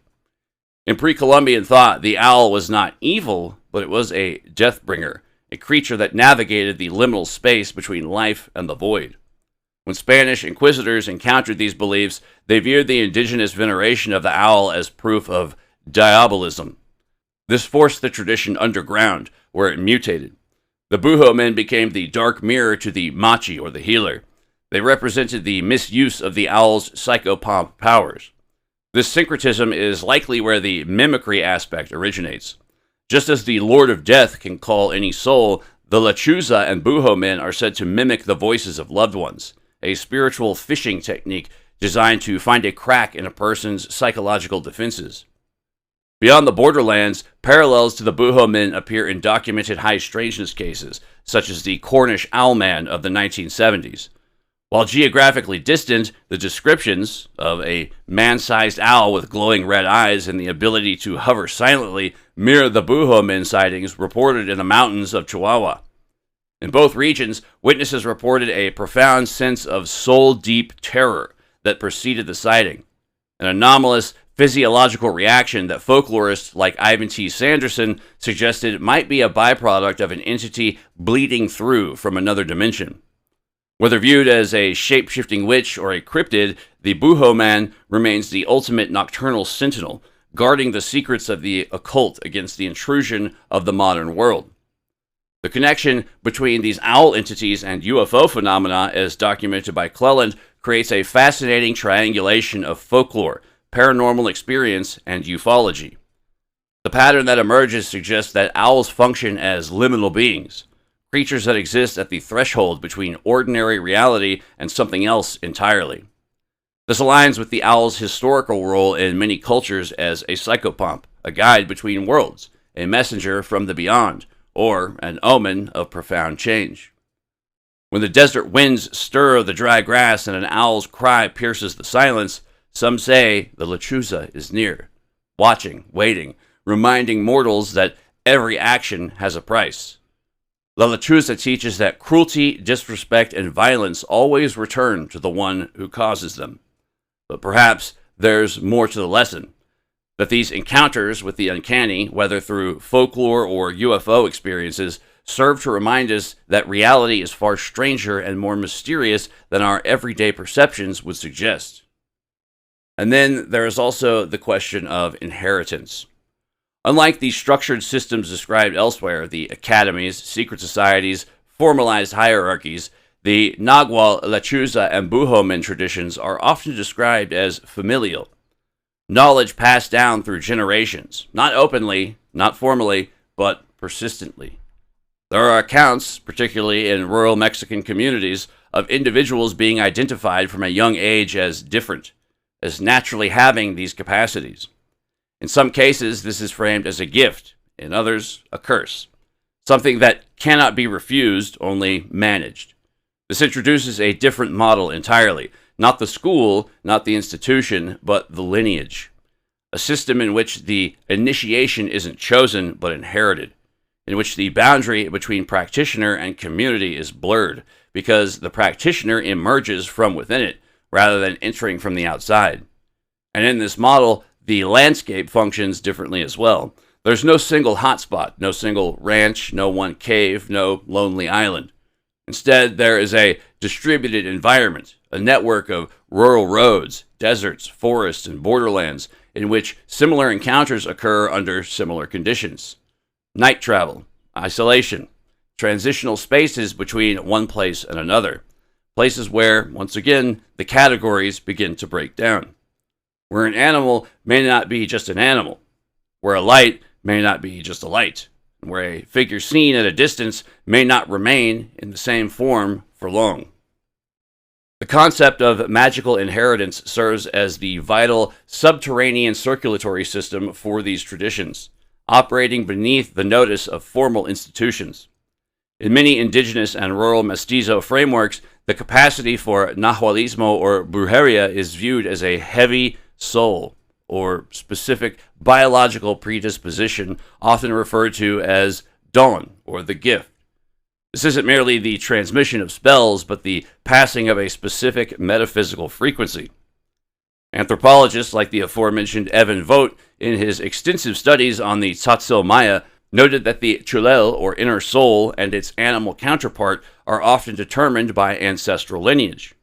In pre-Columbian thought, the owl was not evil, but it was a deathbringer, a creature that navigated the liminal space between life and the void. When Spanish inquisitors encountered these beliefs, they viewed the indigenous veneration of the owl as proof of diabolism. This forced the tradition underground, where it mutated. The BUHO-MEN became the dark mirror to the Machi, or the healer. They represented the misuse of the owl's psychopomp powers. This syncretism is likely where the mimicry aspect originates. Just as the Lord of Death can call any soul, the LECHUZA and BUHO-MEN are said to mimic the voices of loved ones, a spiritual fishing technique designed to find a crack in a person's psychological defenses. Beyond the borderlands, parallels to the BUHO-MEN appear in documented high strangeness cases, such as the Cornish Owlman of the 1970s. While geographically distant, the descriptions of a man-sized owl with glowing red eyes and the ability to hover silently mirror the BUHO-MEN sightings reported in the mountains of Chihuahua. In both regions, witnesses reported a profound sense of soul-deep terror that preceded the sighting, an anomalous physiological reaction that folklorists like Ivan T. Sanderson suggested might be a byproduct of an entity bleeding through from another dimension. Whether viewed as a shape-shifting witch or a cryptid, the BUHO-MEN remains the ultimate nocturnal sentinel, guarding the secrets of the occult against the intrusion of the modern world. The connection between these owl entities and UFO phenomena, as documented by Cleland, creates a fascinating triangulation of folklore, paranormal experience, and ufology. The pattern that emerges suggests that owls function as liminal beings, creatures that exist at the threshold between ordinary reality and something else entirely. This aligns with the owl's historical role in many cultures as a psychopomp, a guide between worlds, a messenger from the beyond, or an omen of profound change. When the desert winds stir the dry grass and an owl's cry pierces the silence, some say the LECHUZA is near, watching, waiting, reminding mortals that every action has a price. The LECHUZA teaches that cruelty, disrespect, and violence always return to the one who causes them. But perhaps there's more to the lesson, that these encounters with the uncanny, whether through folklore or UFO experiences, serve to remind us that reality is far stranger and more mysterious than our everyday perceptions would suggest. And then there is also the question of inheritance. Unlike the structured systems described elsewhere, the academies, secret societies, formalized hierarchies, the Nagual, LECHUZA, and BUHO-MEN traditions are often described as familial. Knowledge passed down through generations, not openly, not formally, but persistently. There are accounts, particularly in rural Mexican communities, of individuals being identified from a young age as different, as naturally having these capacities. In some cases, this is framed as a gift, in others, a curse, something that cannot be refused, only managed. This introduces a different model entirely, not the school, not the institution, but the lineage. A system in which the initiation isn't chosen, but inherited, in which the boundary between practitioner and community is blurred, because the practitioner emerges from within it, rather than entering from the outside. And in this model, the landscape functions differently as well. There's no single hotspot, no single ranch, no one cave, no lonely island. Instead, there is a distributed environment, a network of rural roads, deserts, forests, and borderlands in which similar encounters occur under similar conditions. Night travel, isolation, transitional spaces between one place and another, places where, once again, the categories begin to break down. Where an animal may not be just an animal, where a light may not be just a light, and where a figure seen at a distance may not remain in the same form for long. The concept of magical inheritance serves as the vital subterranean circulatory system for these traditions, operating beneath the notice of formal institutions. In many indigenous and rural mestizo frameworks, the capacity for Nahualismo or brujeria is viewed as a heavy soul, or specific biological predisposition, often referred to as don, or the gift. This isn't merely the transmission of spells, but the passing of a specific metaphysical frequency. Anthropologists like the aforementioned Evon Vogt, in his extensive studies on the Tzotzil Maya, noted that the chulel, or inner soul, and its animal counterpart are often determined by ancestral lineage.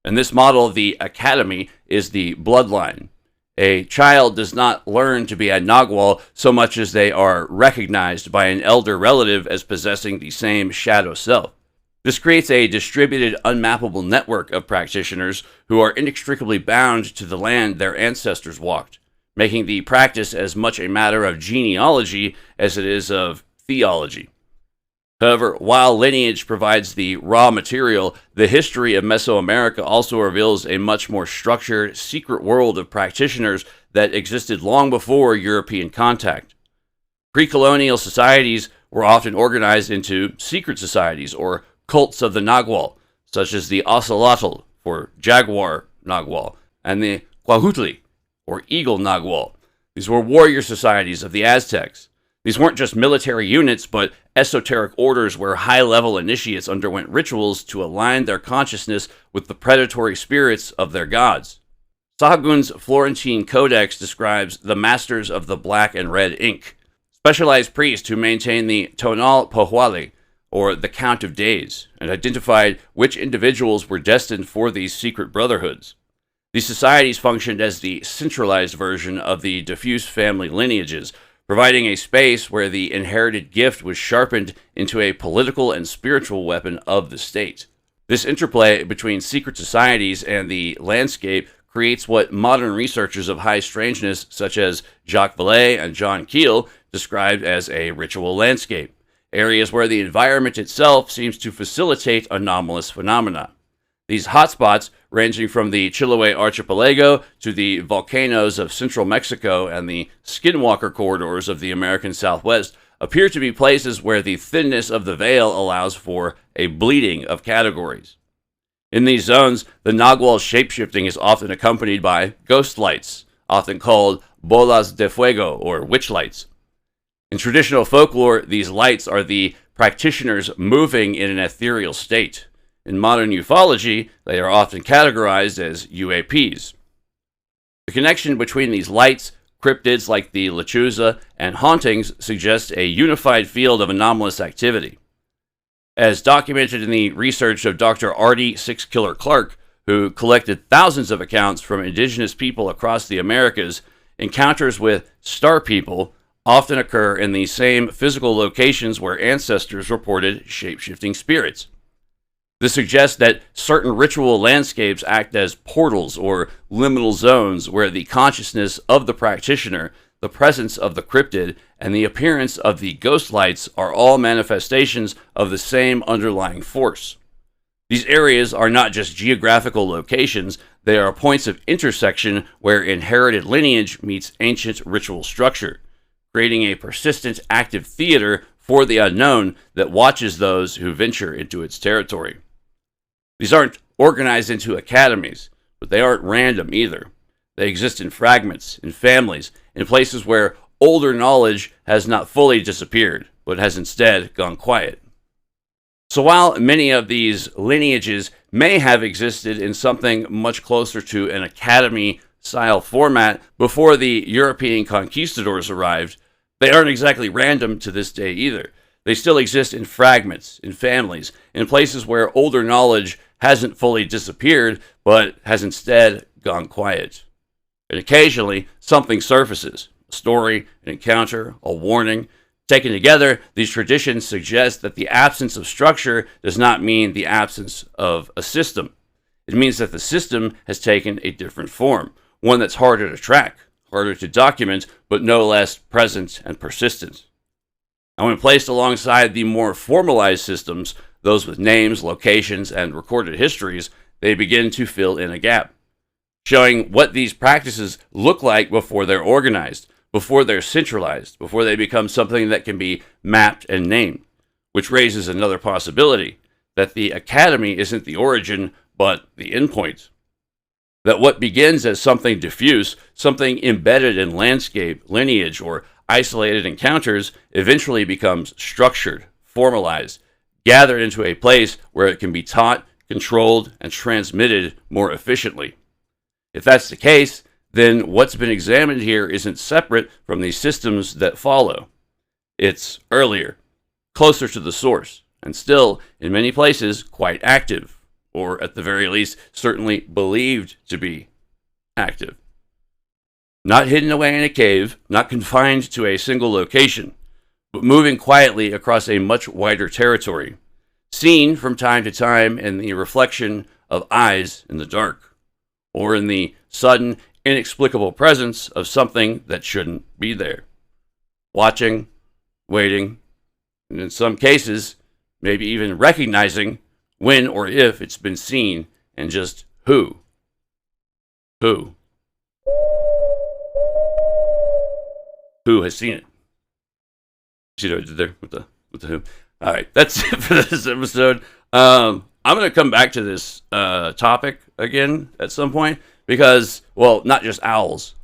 In this model, the academy is the bloodline. A child does not learn to be a Nagual so much as they are recognized by an elder relative as possessing the same shadow self. This creates a distributed, unmappable network of practitioners who are inextricably bound to the land their ancestors walked, making the practice as much a matter of genealogy as it is of theology. However, while lineage provides the raw material, the history of Mesoamerica also reveals a much more structured, secret world of practitioners that existed long before European contact. Pre-colonial societies were often organized into secret societies or cults of the Nagual, such as the Ocelotl, or Jaguar Nagual, and the Cuautli, or Eagle Nagual. These were warrior societies of the Aztecs. These weren't just military units, but esoteric orders where high-level initiates underwent rituals to align their consciousness with the predatory spirits of their gods. Sahagún's Florentine Codex describes the Masters of the Black and Red Ink, specialized priests who maintained the Tonal Pohuali, or the Count of Days, and identified which individuals were destined for these secret brotherhoods. These societies functioned as the centralized version of the diffuse family lineages, providing a space where the inherited gift was sharpened into a political and spiritual weapon of the state. This interplay between secret societies and the landscape creates what modern researchers of high strangeness, such as Jacques Vallée and John Keel, described as a ritual landscape, areas where the environment itself seems to facilitate anomalous phenomena. These hotspots, ranging from the Chiloé archipelago to the volcanoes of central Mexico and the skinwalker corridors of the American Southwest, appear to be places where the thinness of the veil allows for a bleeding of categories. In these zones, the Nagual shapeshifting is often accompanied by ghost lights, often called bolas de fuego or witch lights. In traditional folklore, these lights are the practitioners moving in an ethereal state. In modern ufology, they are often categorized as UAPs. The connection between these lights, cryptids like the LECHUZA, and hauntings suggests a unified field of anomalous activity. As documented in the research of Dr. Artie Six Killer Clarke, who collected thousands of accounts from indigenous people across the Americas, encounters with star people often occur in the same physical locations where ancestors reported shape-shifting spirits. This suggests that certain ritual landscapes act as portals or liminal zones where the consciousness of the practitioner, the presence of the cryptid, and the appearance of the ghost lights are all manifestations of the same underlying force. These areas are not just geographical locations, they are points of intersection where inherited lineage meets ancient ritual structure, creating a persistent active theater for the unknown that watches those who venture into its territory. These aren't organized into academies, but they aren't random either. They exist in fragments, in families, in places where older knowledge has not fully disappeared, but has instead gone quiet. So while many of these lineages may have existed in something much closer to an academy-style format before the European conquistadors arrived, they aren't exactly random to this day either. They still exist in fragments, in families, in places where older knowledge hasn't fully disappeared, but has instead gone quiet. And occasionally, something surfaces. A story, an encounter, a warning. Taken together, these traditions suggest that the absence of structure does not mean the absence of a system. It means that the system has taken a different form, one that's harder to track, harder to document, but no less present and persistent. And when placed alongside the more formalized systems, those with names, locations, and recorded histories, they begin to fill in a gap, showing what these practices look like before they're organized, before they're centralized, before they become something that can be mapped and named, which raises another possibility, that the academy isn't the origin, but the endpoint. That what begins as something diffuse, something embedded in landscape, lineage, or isolated encounters, eventually becomes structured, formalized, gathered into a place where it can be taught, controlled, and transmitted more efficiently. If that's the case, then what's been examined here isn't separate from the systems that follow. It's earlier, closer to the source, and still, in many places, quite active, or at the very least, certainly believed to be active. Not hidden away in a cave, not confined to a single location, but moving quietly across a much wider territory, seen from time to time in the reflection of eyes in the dark, or in the sudden, inexplicable presence of something that shouldn't be there. Watching, waiting, and in some cases, maybe even recognizing when or if it's been seen, and just who. Who has seen it? See what I did there with the who? All right, that's it for this episode. I'm going to come back to this topic again at some point because, well, not just owls.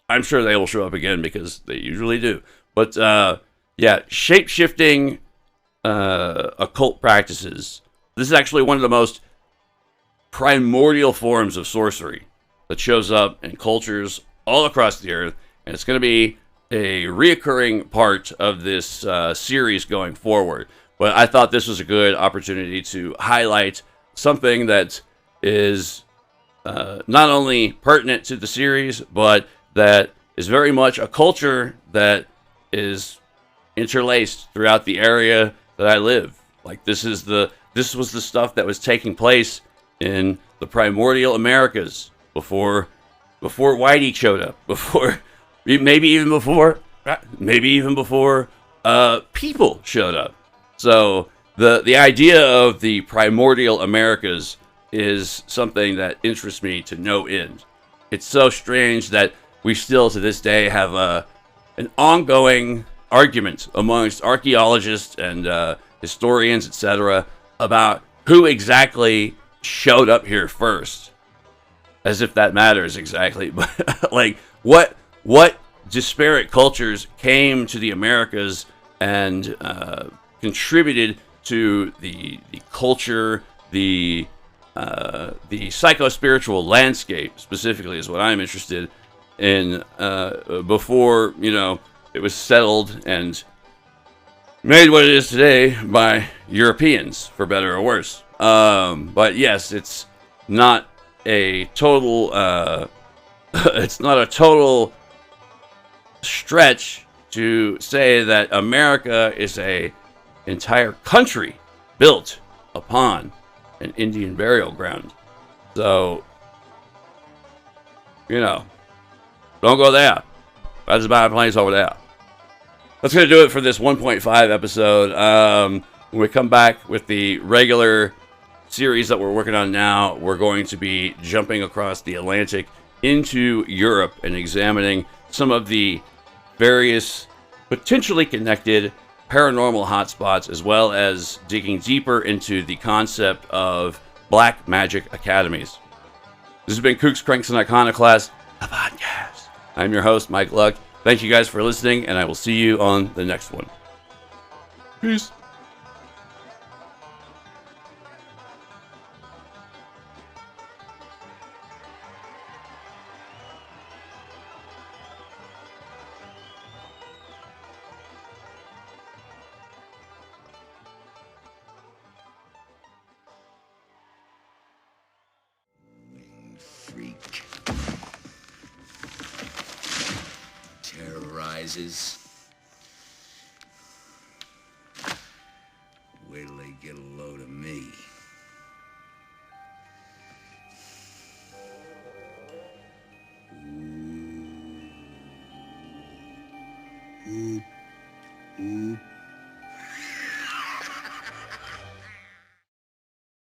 I'm sure they will show up again because they usually do. But yeah, shape-shifting occult practices. This is actually one of the most primordial forms of sorcery that shows up in cultures all across the earth, and it's going to be a reoccurring part of this series going forward. But I thought this was a good opportunity to highlight something that is not only pertinent to the series, but that is very much a culture that is interlaced throughout the area that I live. Like this was the stuff that was taking place in the primordial Americas before before Whitey showed up, maybe even before people showed up. So the idea of the primordial Americas is something that interests me to no end. It's so strange that we still to this day have an ongoing argument amongst archaeologists and historians, etc., about who exactly showed up here first, as if that matters exactly. But like, what disparate cultures came to the Americas and contributed to the culture, the psycho-spiritual landscape specifically is what I'm interested in, before, it was settled and made what it is today by Europeans, for better or worse. But yes, it's not a total it's not a total stretch to say that America is a entire country built upon an Indian burial ground. So, don't go there. That's about a place over there. That's going to do it for this 1.5 episode. When we come back with the regular series that we're working on now, we're going to be jumping across the Atlantic into Europe and examining some of the various potentially connected paranormal hotspots, as well as digging deeper into the concept of black magic academies. This has been Kooks, Cranks, and Iconoclasts, the podcast. I'm your host, Mike Luck. Thank you guys for listening, and I will see you on the next one. Peace. Freak. Terrorizes. Wait till they get a load of me. Ooh. Ooh. Ooh.